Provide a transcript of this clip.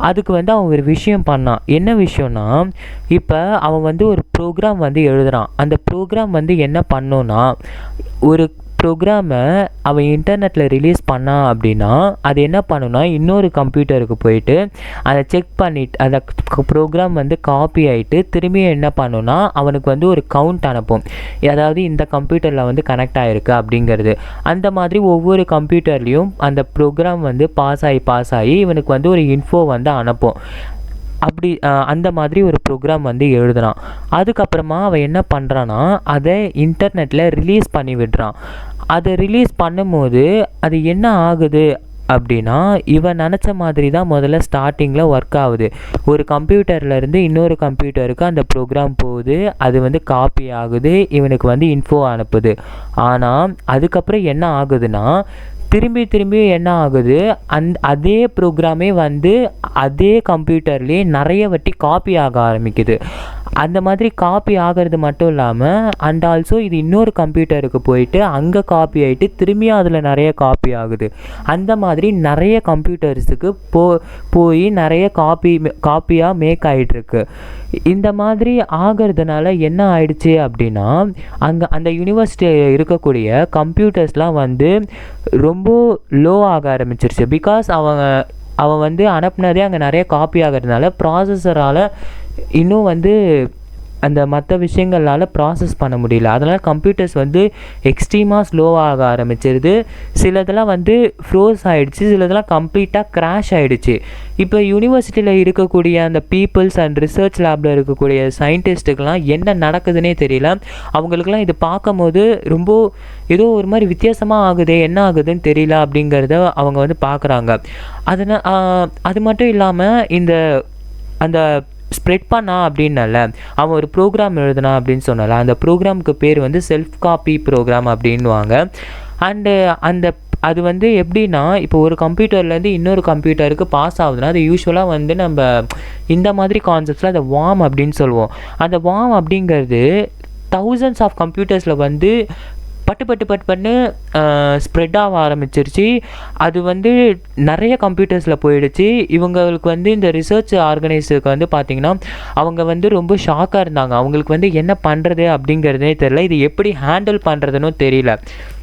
அதுக்கு வந்து அவன் ஒரு விஷயம் பண்ணான். என்ன விஷயம்னா, இப்போ அவன் வந்து ஒரு ப்ரோக்ராம் வந்து எழுதுறான். அந்த ப்ரோக்ராம் வந்து என்ன பண்ணும்னா, ஒரு ப்ரோக்ராமை அவன் இன்டர்நெட்டில் ரிலீஸ் பண்ணான் அப்படின்னா, அது என்ன பண்ணுன்னா இன்னொரு கம்ப்யூட்டருக்கு போயிட்டு அதை செக் பண்ணிட்டு அந்த ப்ரோக்ராம் வந்து காப்பி ஆகிட்டு திரும்பியும் என்ன பண்ணுன்னா அவனுக்கு வந்து ஒரு கவுண்ட் அனுப்பும். அதாவது இந்த கம்ப்யூட்டரில் வந்து கனெக்ட் ஆகிருக்கு அப்படிங்கிறது. அந்த மாதிரி ஒவ்வொரு கம்ப்யூட்டர்லேயும் அந்த ப்ரோக்ராம் வந்து பாஸ் ஆகி இவனுக்கு வந்து ஒரு இன்ஃபோ வந்து அனுப்பும். அப்படி அந்த மாதிரி ஒரு ப்ரோக்ராம் வந்து எழுதுறான். அதுக்கப்புறமா அவன் என்ன பண்ணுறான்னா, அதை இன்டர்நெட்டில் ரிலீஸ் பண்ணி விடுறான். அதை ரிலீஸ் பண்ணும்போது அது என்ன ஆகுது அப்படின்னா, இவன் நினச்ச மாதிரி தான் முதல்ல ஸ்டார்டிங்கில் ஒர்க் ஆகுது. ஒரு கம்ப்யூட்டர்லேருந்து இன்னொரு கம்ப்யூட்டருக்கு அந்த ப்ரோக்ராம் போகுது. அது வந்து காப்பி ஆகுது. இவனுக்கு வந்து இன்ஃபோ அனுப்புது. ஆனால் அதுக்கப்புறம் என்ன ஆகுதுன்னா, திரும்பி என்ன ஆகுது, அதே ப்ரோக்ராமே வந்து அதே கம்ப்யூட்டர்லேயே நிறைய வாட்டி காப்பி ஆக ஆரம்பிக்குது. அந்த மாதிரி காப்பி ஆகிறது மட்டும் இல்லாமல் அண்ட் ஆல்சோ இது இன்னொரு கம்ப்யூட்டருக்கு போயிட்டு அங்கே காப்பி ஆகிட்டு திரும்பியும் அதில் நிறைய காப்பி ஆகுது. அந்த மாதிரி நிறைய கம்ப்யூட்டர்ஸுக்கு போய் நிறைய காப்பியாக மேக் ஆகிட்டுருக்கு. இந்த மாதிரி ஆகிறதுனால என்ன ஆயிடுச்சு அப்படின்னா, அங்கே அந்த யூனிவர்சிட்டியில் இருக்கக்கூடிய கம்ப்யூட்டர்ஸ்லாம் வந்து ரொம்ப லோ ஆக ஆரம்பிச்சிருச்சு. பிகாஸ் அவன் வந்து அனுப்புனதே அங்கே நிறைய காப்பி ஆகிறதுனால ப்ராசஸரால் இன்னும் வந்து அந்த மற்ற விஷயங்களால் ப்ராசஸ் பண்ண முடியல. அதனால் கம்ப்யூட்டர்ஸ் வந்து எக்ஸ்ட்ரீமாக ஸ்லோவாக ஆரம்பிச்சிருது. சிலதெல்லாம் வந்து ஃப்ரோஸ் ஆகிடுச்சு, சிலதெல்லாம் கம்ப்ளீட்டாக க்ராஷ் ஆகிடுச்சு. இப்போ யூனிவர்சிட்டியில் இருக்கக்கூடிய அந்த பீப்புள்ஸ் அண்ட் ரிசர்ச் லேபில் இருக்கக்கூடிய சயின்டிஸ்ட்டுக்கெலாம் என்ன நடக்குதுன்னே தெரியல. அவங்களுக்கெல்லாம் இது பார்க்கும் போது ரொம்ப ஏதோ ஒரு மாதிரி வித்தியாசமாக ஆகுது, என்ன ஆகுதுன்னு தெரியல அப்படிங்கிறத அவங்க வந்து பார்க்குறாங்க. அது மட்டும் இல்லாமல் அந்த ஸ்ப்ரெட் பண்ணா அப்படின்னால அவன் ஒரு ப்ரோக்ராம் எழுதுனான் அப்படின்னு சொன்னால, அந்த ப்ரோக்ராமுக்கு பேர் வந்து செல்ஃப் காப்பி ப்ரோக்ராம் அப்படின்வாங்க. அது வந்து எப்படின்னா, இப்போ ஒரு கம்ப்யூட்டர்லேருந்து இன்னொரு கம்ப்யூட்டருக்கு பாஸ் ஆகுதுன்னா அது யூஸ்வலாக வந்து நம்ம இந்த மாதிரி கான்செப்ட்ஸில் அதை வார்ம் அப்படின்னு சொல்லுவோம். அந்த வார்ம் அப்படிங்கிறது தௌசண்ட்ஸ் ஆஃப் கம்ப்யூட்டர்ஸில் வந்து பட்டு ஸ்ப்ரெட் ஆக ஆரம்பிச்சிருச்சு. அது வந்து நிறைய கம்ப்யூட்டர்ஸில் போயிடுச்சு. இவங்களுக்கு வந்து இந்த ரிசர்ச் ஆர்கனைஸருக்கு வந்து பார்த்திங்கன்னா அவங்க வந்து ரொம்ப ஷாக்காக இருந்தாங்க. அவங்களுக்கு வந்து என்ன பண்ணுறது அப்படிங்கிறதே தெரியல, இது எப்படி ஹேண்டில் பண்ணுறதுன்னு தெரியல.